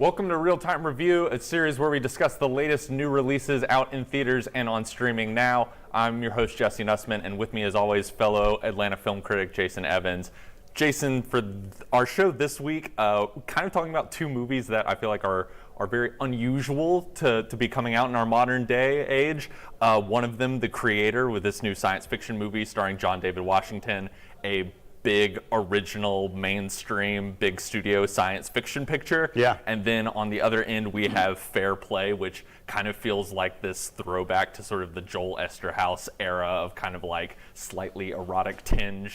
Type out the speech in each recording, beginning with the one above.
Welcome to Real Time Review, a series where we discuss the latest new releases out in theaters and on streaming now. I'm your host, Jesse Nussman, and with me as always, fellow Atlanta film critic Jason Evans. Jason, for our show this week, kind of talking about two movies that I feel like are very unusual to be coming out in our modern day age. One of them, The Creator, with this new science fiction movie starring John David Washington, a big original mainstream big studio science fiction picture. Yeah. And then on the other end we have Fair Play, which kind of feels like this throwback to sort of the Joel Esterhaus era of kind of like slightly erotic tinged.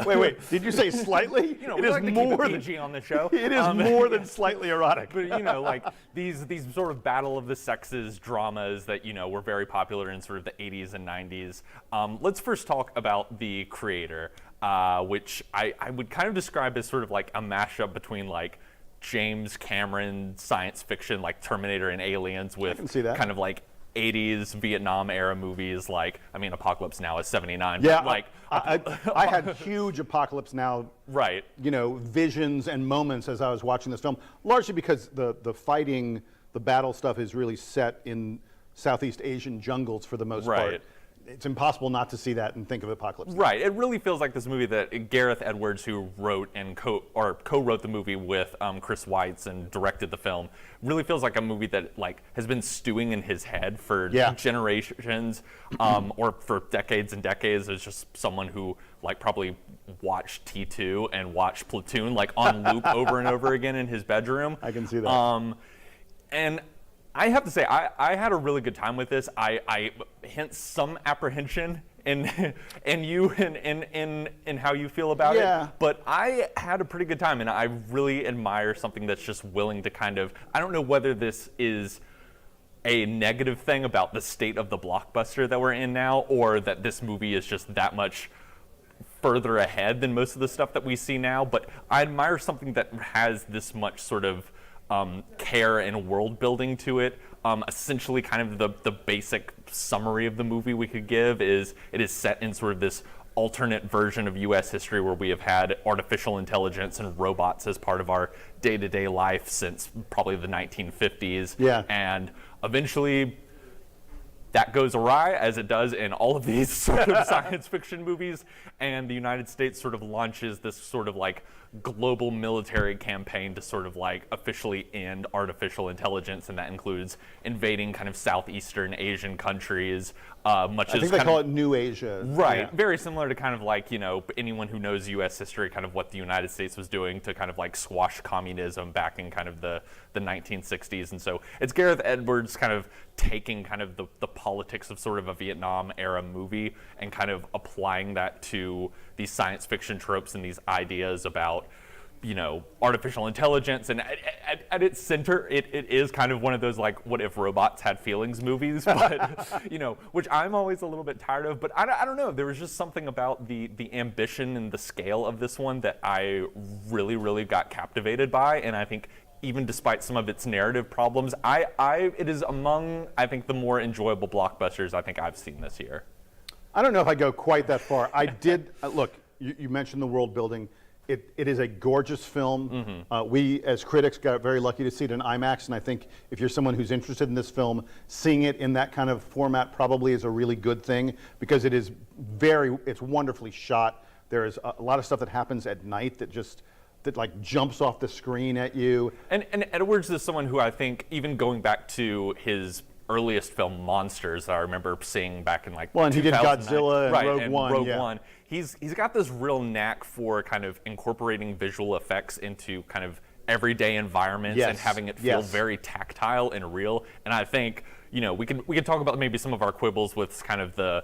Wait. Did you say slightly? You know, it we is like to more keep it than PG on the show. It is more than slightly erotic. But you know, like these sort of battle of the sexes dramas that, you know, were very popular in sort of the 80s and 90s. Let's first talk about The Creator, which I would kind of describe as sort of like a mashup between like James Cameron science fiction like Terminator and Aliens with kind of like 80s Vietnam era movies like, I mean, Apocalypse Now is 79. Yeah, but like I had huge Apocalypse Now visions and moments as I was watching this film, largely because the fighting, the battle stuff is really set in Southeast Asian jungles for the most part. It's impossible not to see that and think of Apocalypse Now. Right. It really feels like this movie that Gareth Edwards, who wrote and co-wrote the movie with Chris Weitz and directed the film, really feels like a movie that like has been stewing in his head for generations, or for decades and decades. As just someone who like probably watched T2 and watched Platoon like on loop over and over again in his bedroom. I can see that. And I have to say, I had a really good time with this. I hint some apprehension in you in how you feel about it. But I had a pretty good time, and I really admire something that's just willing to kind of, I don't know whether this is a negative thing about the state of the blockbuster that we're in now, or that this movie is just that much further ahead than most of the stuff that we see now. But I admire something that has this much sort of care and world building to it. Essentially kind of the basic summary of the movie we could give is it is set in sort of this alternate version of US history where we have had artificial intelligence and robots as part of our day-to-day life since probably the 1950s. And eventually that goes awry, as it does in all of these sort of science fiction movies, and the United States sort of launches this sort of like global military campaign to sort of like officially end artificial intelligence, and that includes invading kind of Southeastern Asian countries, much as I think they call it New Asia. Right, very similar to kind of like, you know, anyone who knows U.S. history, kind of what the United States was doing to kind of like squash communism back in kind of the 1960s. And so it's Gareth Edwards kind of taking kind of the politics of sort of a Vietnam era movie and kind of applying that to these science fiction tropes and these ideas about, you know, artificial intelligence. And at its center, it is kind of one of those like, what if robots had feelings movies, but you know, which I'm always a little bit tired of. But I don't know, there was just something about the ambition and the scale of this one that I really got captivated by. And I think even despite some of its narrative problems, it is among, I think, the more enjoyable blockbusters I think I've seen this year. I don't know if I go quite that far. I did, look, you mentioned the world building. It is a gorgeous film. We, as critics, got very lucky to see it in IMAX, and I think if you're someone who's interested in this film, seeing it in that kind of format probably is a really good thing, because it is it's wonderfully shot. There is a lot of stuff that happens at night that like jumps off the screen at you. And Edwards is someone who I think, even going back to his earliest film, Monsters, that I remember seeing back in like and he did Godzilla and Rogue One. He's got this real knack for kind of incorporating visual effects into kind of everyday environments and having it feel very tactile and real. And I think, you know, we can talk about maybe some of our quibbles with kind of the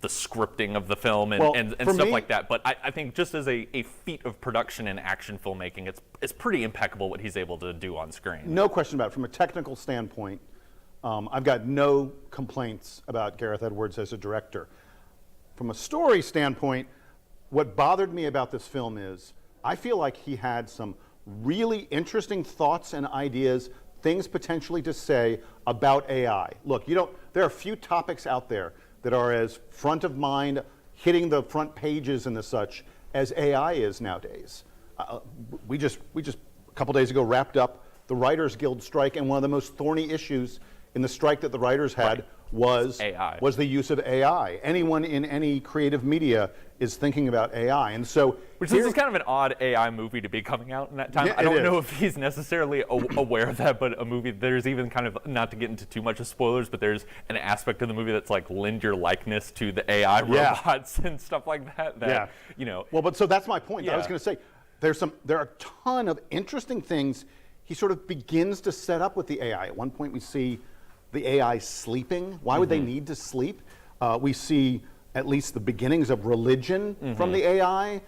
scripting of the film and stuff like that, but I think just as a feat of production and action filmmaking, it's pretty impeccable what he's able to do on screen. No question about it. From a technical standpoint, I've got no complaints about Gareth Edwards as a director. From a story standpoint, what bothered me about this film is I feel like he had some really interesting thoughts and ideas, things potentially to say about AI. Look, there are a few topics out there that are as front of mind, hitting the front pages and the such, as AI is nowadays. We just a couple days ago wrapped up the Writers Guild strike, and one of the most thorny issues in the strike that the writers had was AI. Was the use of AI. Anyone in any creative media is thinking about AI, and so which this is kind of an odd AI movie to be coming out in that time. Yeah, I don't know if he's necessarily aware of that, but a movie, there's even kind of, not to get into too much of spoilers, but there's an aspect of the movie that's like lend your likeness to the AI robots and stuff like that. You know. Well, but so that's my point. Yeah. I was going to say there are a ton of interesting things he sort of begins to set up with the AI. At one point, we see the AI sleeping. Why would they need to sleep? We see at least the beginnings of religion from the AI.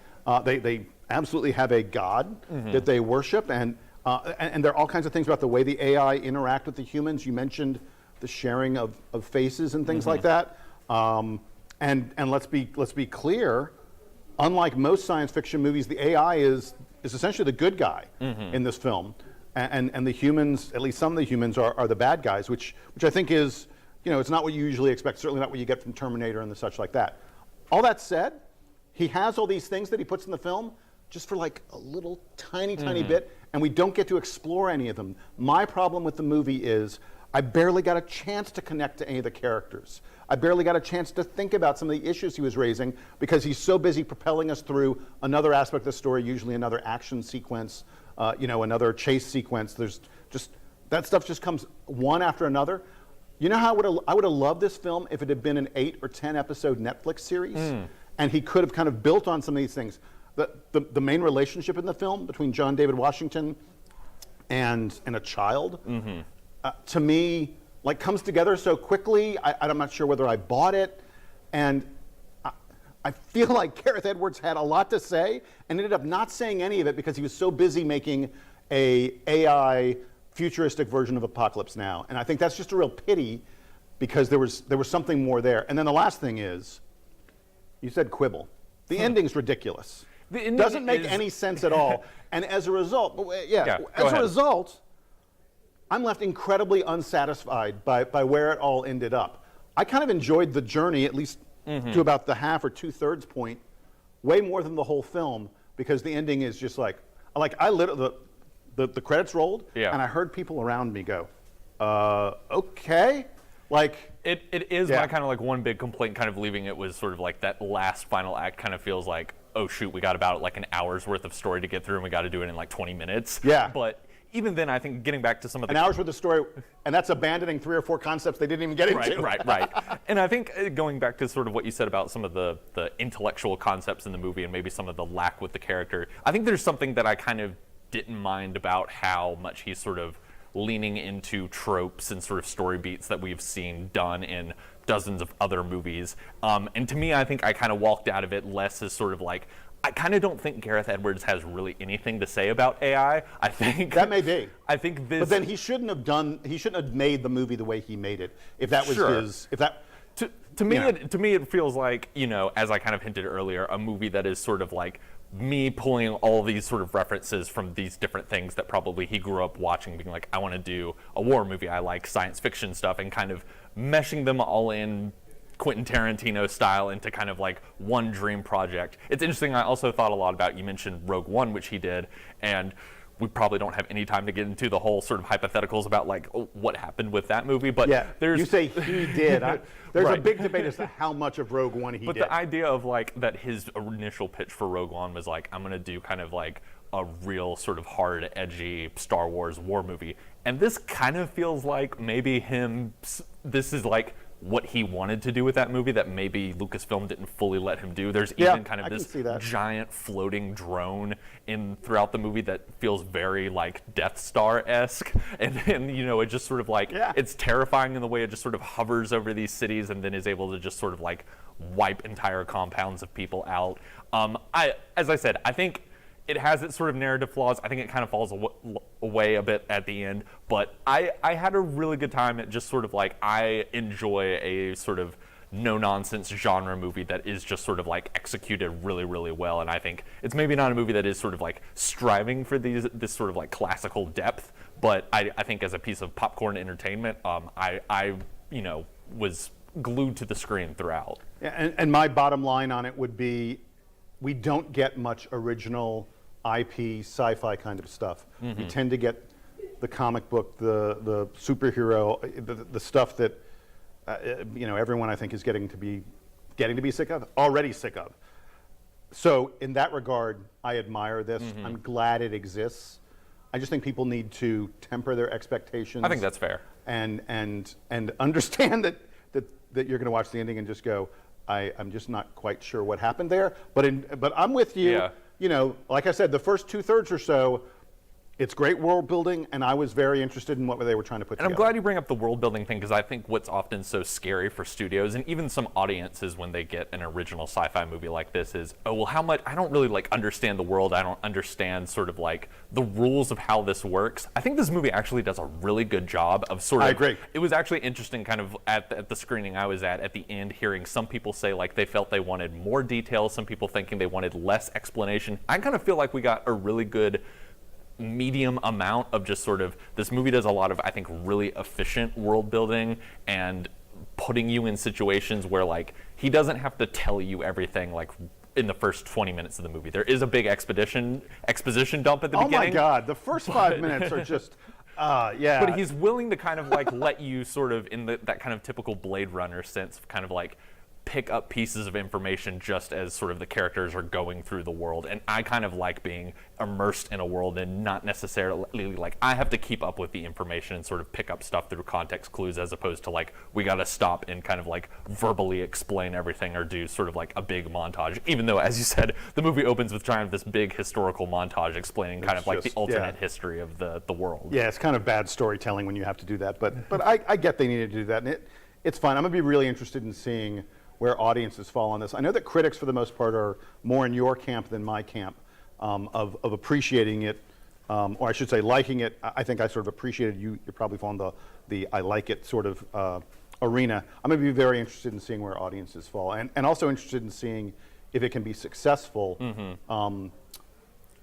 They absolutely have a god that they worship, and there are all kinds of things about the way the AI interact with the humans. You mentioned the sharing of faces and things like that. And let's be clear. Unlike most science fiction movies, the AI is essentially the good guy in this film, and the humans, at least some of the humans, are the bad guys, which I think is, it's not what you usually expect. Certainly not what you get from Terminator and the such like that. All that said, he has all these things that he puts in the film just for like a little tiny bit, and we don't get to explore any of them. My problem with the movie is I barely got a chance to connect to any of the characters. I barely got a chance to think about some of the issues he was raising because he's so busy propelling us through another aspect of the story, usually another action sequence, another chase sequence. There's just, that stuff just comes one after another. You know how I would have loved this film if it had been an 8 or 10 episode Netflix series, and he could have kind of built on some of these things. The main relationship in the film between John David Washington and a child, to me, like, comes together so quickly. I'm not sure whether I bought it, and I feel like Gareth Edwards had a lot to say and ended up not saying any of it because he was so busy making a AI futuristic version of Apocalypse Now. And I think that's just a real pity because there was something more there. And then the last thing is, you said quibble. The ending's ridiculous. The ending doesn't make any sense at all. And as a result, I'm left incredibly unsatisfied by where it all ended up. I kind of enjoyed the journey, at least to about the half or 2/3 point, way more than the whole film, because the ending is just like I literally, the credits rolled, and I heard people around me go, okay. Like it is my kind of like one big complaint, kind of leaving it, was sort of like that last final act kind of feels like, oh shoot, we got about like an hour's worth of story to get through and we got to do it in like 20 minutes. Yeah. But even then, I think getting back to some of the... An hour's worth of story, and that's abandoning 3 or 4 concepts they didn't even get into. Right. And I think going back to sort of what you said about some of the intellectual concepts in the movie and maybe some of the lack with the character, I think there's something that I kind of didn't mind about how much he's sort of leaning into tropes and sort of story beats that we've seen done in dozens of other movies. And to me, I think I kind of walked out of it less as sort of like, I kind of don't think Gareth Edwards has really anything to say about AI. I think that may be. I think this. But then he shouldn't have made the movie the way he made it. If that was his. If that. To me, it feels like, as I kind of hinted earlier, a movie that is sort of like me pulling all these sort of references from these different things that probably he grew up watching, being like, I want to do a war movie. I like science fiction stuff, and kind of meshing them all in Quentin Tarantino style into kind of like one dream project. It's interesting, I also thought a lot about, you mentioned Rogue One, which he did, and we probably don't have any time to get into the whole sort of hypotheticals about like what happened with that movie, but you say he did. There's a big debate as to how much of Rogue One he did. But the idea of like that his initial pitch for Rogue One was like, I'm gonna do kind of like a real sort of hard, edgy Star Wars war movie, and this kind of feels like maybe this is like what he wanted to do with that movie that maybe Lucasfilm didn't fully let him do. There's even kind of this giant floating drone throughout the movie that feels very like Death Star-esque, and then it just sort of like it's terrifying in the way it just sort of hovers over these cities and then is able to just sort of like wipe entire compounds of people out. As I said, I think it has its sort of narrative flaws. I think it kind of falls away a bit at the end, but I had a really good time at just sort of like, I enjoy a sort of no-nonsense genre movie that is just sort of like executed really, really well, and I think it's maybe not a movie that is sort of like striving for this sort of like classical depth, but I think as a piece of popcorn entertainment, I was glued to the screen throughout. Yeah, and my bottom line on it would be, we don't get much original IP, sci-fi kind of stuff. We tend to get the comic book, the superhero, the stuff that everyone I think is getting to be sick of, already sick of. So in that regard, I admire this. I'm glad it exists. I just think people need to temper their expectations. I think that's fair. And understand that you're going to watch the ending and just go, I'm just not quite sure what happened there. But I'm with you. Yeah. You know, like I said, the first 2/3 or so, it's great world building, and I was very interested in what they were trying to put together. And I'm glad you bring up the world building thing, because I think what's often so scary for studios and even some audiences when they get an original sci-fi movie like this is, oh, well, how much, I don't really like understand the world. I don't understand sort of like the rules of how this works. I think this movie actually does a really good job of sort of. I agree. It was actually interesting kind of at the screening I was at the end, hearing some people say like they felt they wanted more detail, some people thinking they wanted less explanation. I kind of feel like we got a really good medium amount of just sort of, this movie does a lot of, I think, really efficient world building and putting you in situations where like he doesn't have to tell you everything like in the first 20 minutes of the movie. There is a big exposition dump at the beginning. Oh my God, the first 5 minutes are just, yeah. But he's willing to kind of like let you sort of in that kind of typical Blade Runner sense of kind of like pick up pieces of information just as sort of the characters are going through the world. And I kind of like being immersed in a world and not necessarily like I have to keep up with the information and sort of pick up stuff through context clues, as opposed to like we got to stop and kind of like verbally explain everything or do sort of like a big montage. Even though, as you said, the movie opens with trying this big historical montage explaining kind of like the alternate history of the world. Yeah, it's kind of bad storytelling when you have to do that. But I get they needed to do that. And it's fine. I'm going to be really interested in seeing where audiences fall on this. I know that critics, for the most part, are more in your camp than my camp of appreciating it, or I should say liking it. I think I sort of appreciated you. You're probably on the I like it sort of arena. I'm going to be very interested in seeing where audiences fall, and also interested in seeing if it can be successful.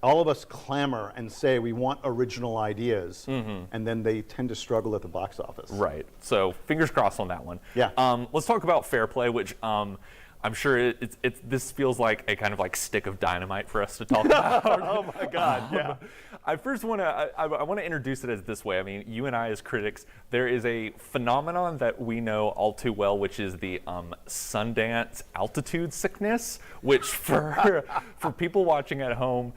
All of us clamor and say we want original ideas, and then they tend to struggle at the box office. Right. So fingers crossed on that one. Yeah. Let's talk about Fair Play, which I'm sure this feels like a kind of like stick of dynamite for us to talk about. Oh my God, yeah. I first want to introduce it as this way. I mean, you and I as critics, there is a phenomenon that we know all too well, which is the Sundance altitude sickness, which for people watching at home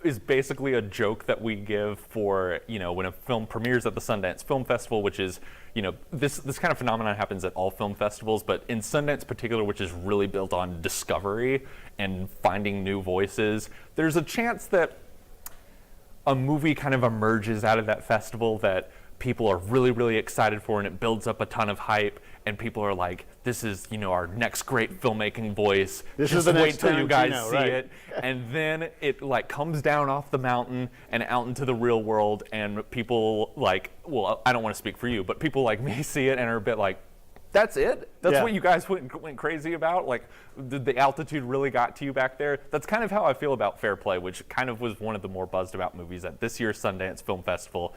is basically a joke that we give for, when a film premieres at the Sundance Film Festival, which is, this kind of phenomenon happens at all film festivals, but in Sundance particular, which is really built on discovery and finding new voices, there's a chance that a movie kind of emerges out of that festival that people are really, really excited for, and it builds up a ton of hype, and people are like, this is, our next great filmmaking voice. This Just is the wait next till you guys Tarantino, see right. it. And then it like comes down off the mountain and out into the real world, and people like, well, I don't want to speak for you, but people like me see it and are a bit like, that's it? That's what you guys went crazy about? Like, did the altitude really got to you back there? That's kind of how I feel about Fair Play, which kind of was one of the more buzzed about movies at this year's Sundance Film Festival.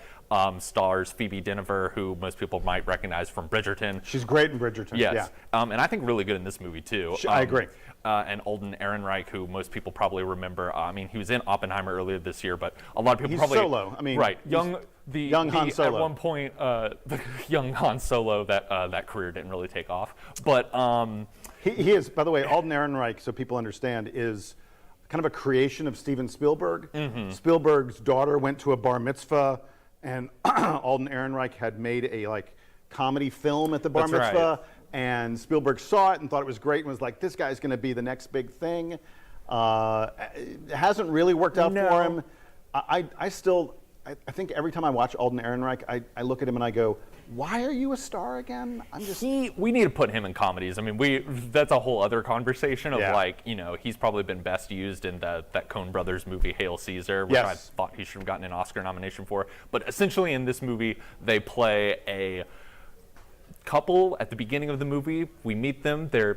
Stars Phoebe Dynevor, who most people might recognize from Bridgerton. She's great in Bridgerton. Yes. Yeah. And I think really good in this movie, too. I agree. And Alden Ehrenreich, who most people probably remember. He was in Oppenheimer earlier this year, but a lot of people He's probably Solo. Right, young Han Solo. At one point, the young Han Solo that career didn't really take off. But he is, by the way, Alden Ehrenreich, so people understand, is kind of a creation of Steven Spielberg. Spielberg's daughter went to a bar mitzvah, and Alden Ehrenreich had made a comedy film at the bar That's mitzvah. right. And Spielberg saw it and thought it was great and was like, this guy's going to be the next big thing. It hasn't really worked out for him. I think every time I watch Alden Ehrenreich, I look at him and I go, why are you a star again? We need to put him in comedies. That's a whole other conversation of he's probably been best used in that Coen Brothers movie, Hail Caesar, which I thought he should have gotten an Oscar nomination for. But essentially in this movie, they play a couple at the beginning of the movie. We meet them. They're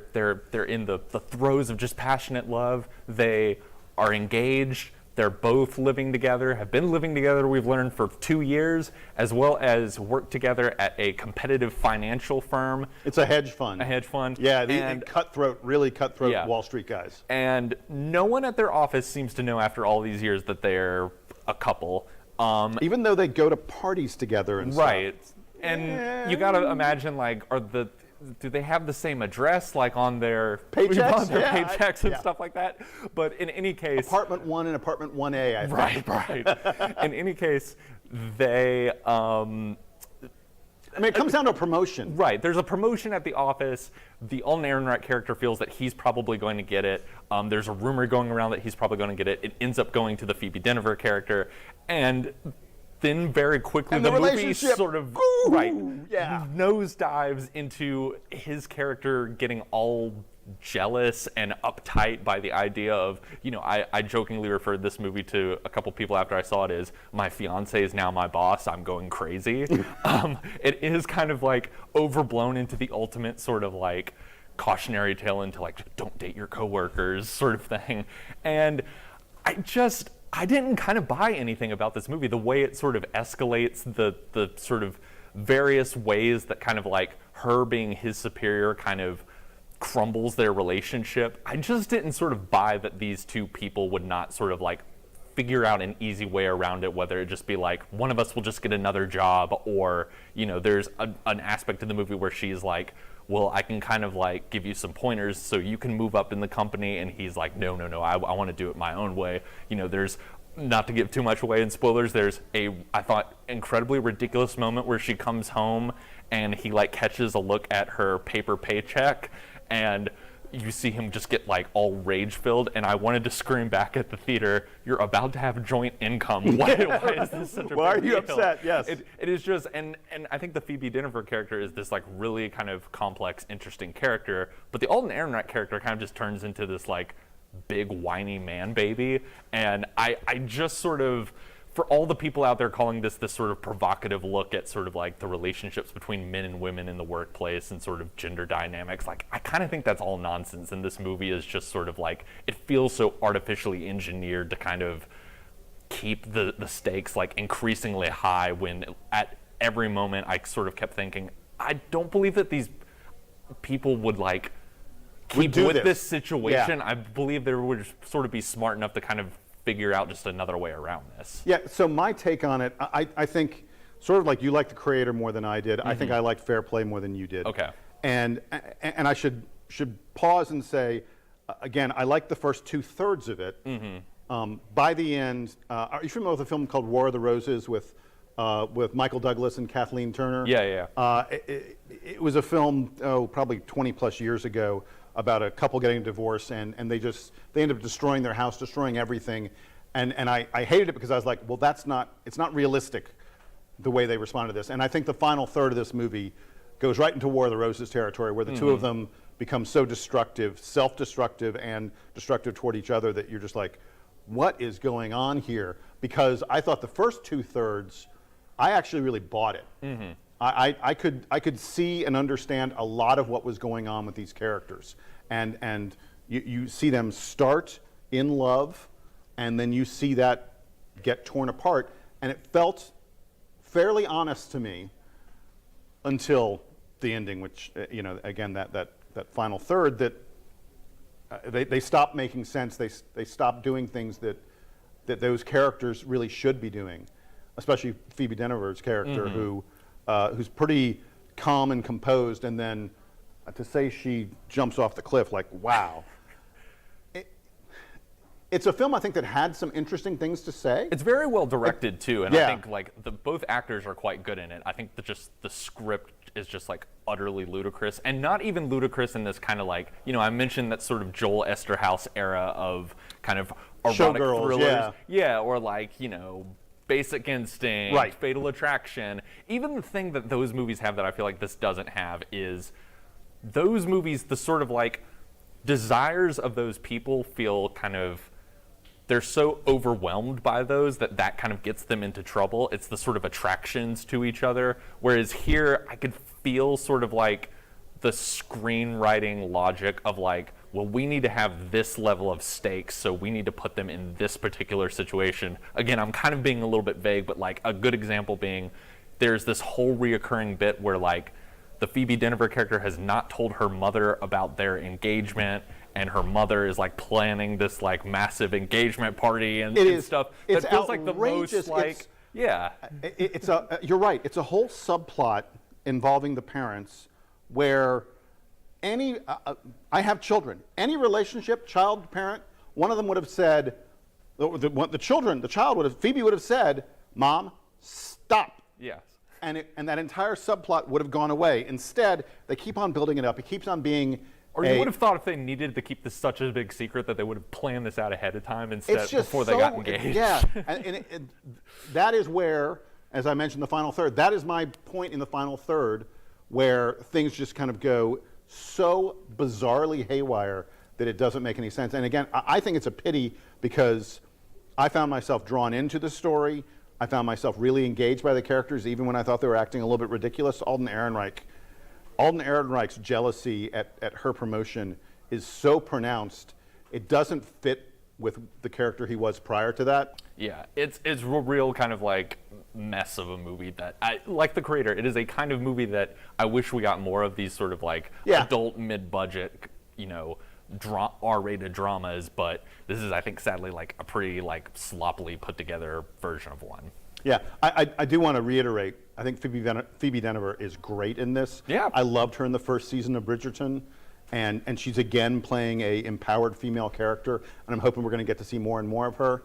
in the throes of just passionate love. They are engaged. They're both living together, have been living together, we've learned, for 2 years, as well as work together at a competitive financial firm. It's a hedge fund. A hedge fund. Yeah, really cutthroat Wall Street guys. And no one at their office seems to know after all these years that they're a couple. Even though they go to parties together and right. stuff. And you got to imagine, like, do they have the same address, like, on their paychecks, on their paychecks and stuff like that? But in any case, apartment 1 and apartment 1A, I think. right. In any case, they. I mean, it comes down to a promotion. Right. There's a promotion at the office. The Alden Ehrenreich character feels that he's probably going to get it. There's a rumor going around that he's probably going to get it. It ends up going to the Phoebe Dynevor character, and then very quickly and the movie sort of nosedives into his character getting all jealous and uptight by the idea of, I jokingly referred this movie to a couple people after I saw it as, my fiance is now my boss, I'm going crazy. It is kind of like overblown into the ultimate sort of like cautionary tale into like, don't date your coworkers sort of thing. And I didn't kind of buy anything about this movie. The way it sort of escalates, the sort of various ways that kind of like her being his superior kind of crumbles their relationship. I just didn't sort of buy that these two people would not sort of like figure out an easy way around it, whether it just be like one of us will just get another job, or there's an aspect of the movie where she's like, well, I can kind of like give you some pointers so you can move up in the company, and he's like, no, I want to do it my own way. There's, not to give too much away in spoilers, there's I thought, incredibly ridiculous moment where she comes home and he like catches a look at her paper paycheck, and you see him just get like all rage filled, and I wanted to scream back at the theater, you're about to have joint income. Why is this such a Why big are you deal? upset? Yes. It is just, and I think the Phoebe Dynevor character is this like really kind of complex, interesting character, but the Alden Ehrenreich character kind of just turns into this like big whiny man baby, and I just sort of, for all the people out there calling this sort of provocative look at sort of like the relationships between men and women in the workplace and sort of gender dynamics, like I kind of think that's all nonsense, and this movie is just sort of like, it feels so artificially engineered to kind of keep the stakes like increasingly high, when at every moment I sort of kept thinking, I don't believe that these people would like keep with this situation. I believe they would sort of be smart enough to kind of figure out just another way around this. Yeah, so my take on it, I think sort of like you liked the creator more than I did. I think I liked Fair Play more than you did. Okay. And I should pause and say, again, I liked the first 2/3 of it. By the end, are you familiar with a film called War of the Roses with Michael Douglas and Kathleen Turner? Yeah. It was a film, probably 20 plus years ago, about a couple getting a divorce, and they ended up destroying their house, destroying everything, and I hated it because I was like, well, it's not realistic the way they responded to this. And I think the final third of this movie goes right into War of the Roses territory, where the two of them become so destructive, self-destructive and destructive toward each other, that you're just like, what is going on here? Because I thought the first 2/3, I actually really bought it. I could see and understand a lot of what was going on with these characters, and you see them start in love, and then you see that get torn apart, and it felt fairly honest to me until the ending, which again that final third, that they stopped making sense. They stopped doing things that those characters really should be doing, especially Phoebe Dynevor's character, who's pretty calm and composed, and then to say she jumps off the cliff, like, wow. It's a film, I think, that had some interesting things to say. It's very well directed too, and I think like both actors are quite good in it. I think that just the script is just like utterly ludicrous, and not even ludicrous in this kind of like, I mentioned that sort of Joel Esterhaus era of kind of erotic thrillers, or like Basic Instinct, Fatal Attraction. Even the thing that those movies have that I feel like this doesn't have is those movies, the sort of like desires of those people feel kind of, they're so overwhelmed by those that kind of gets them into trouble. It's the sort of attractions to each other. Whereas here, I could feel sort of like the screenwriting logic of like, well, we need to have this level of stakes, so we need to put them in this particular situation. Again, I'm kind of being a little bit vague, but like a good example being, there's this whole reoccurring bit where like the Phoebe Dynevor character has not told her mother about their engagement, and her mother is like planning this like massive engagement party and stuff. It's that feels outrageous. like the most like Yeah. You're right. It's a whole subplot involving the parents where I have children. Any relationship, child, parent, one of them would have said, Phoebe would have said, Mom, stop. Yes. And that entire subplot would have gone away. Instead, they keep on building it up. It keeps on being. Or you would have thought if they needed to keep this such a big secret that they would have planned this out ahead of time instead before they got engaged. Yeah, and that is where, as I mentioned, the final third. That is my point in the final third, where things just kind of go so bizarrely haywire that it doesn't make any sense. And again, I think it's a pity because I found myself drawn into the story. I found myself really engaged by the characters, even when I thought they were acting a little bit ridiculous. Alden Ehrenreich's jealousy at her promotion is so pronounced, it doesn't fit with the character he was prior to that. Yeah, it's a real kind of like mess of a movie that like the creator. It is a kind of movie that I wish we got more of, these sort of like adult mid-budget, R-rated dramas. But this is, I think, sadly, like a pretty like sloppily put together version of one. Yeah, I do want to reiterate, I think Phoebe Denver is great in this. Yeah. I loved her in the first season of Bridgerton, and she's again playing a empowered female character, and I'm hoping we're going to get to see more and more of her.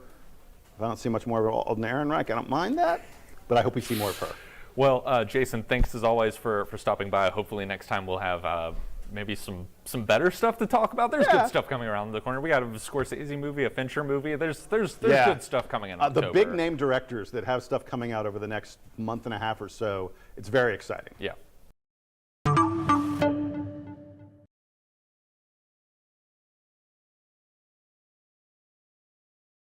If I don't see much more of Alden Ehrenreich, I don't mind that, but I hope we see more of her. Well, Jason, thanks as always for stopping by. Hopefully next time we'll have maybe some better stuff to talk about. There's good stuff coming around the corner. We got a Scorsese movie, a Fincher movie. There's good stuff coming in October. The big name directors that have stuff coming out over the next month and a half or so, it's very exciting. Yeah.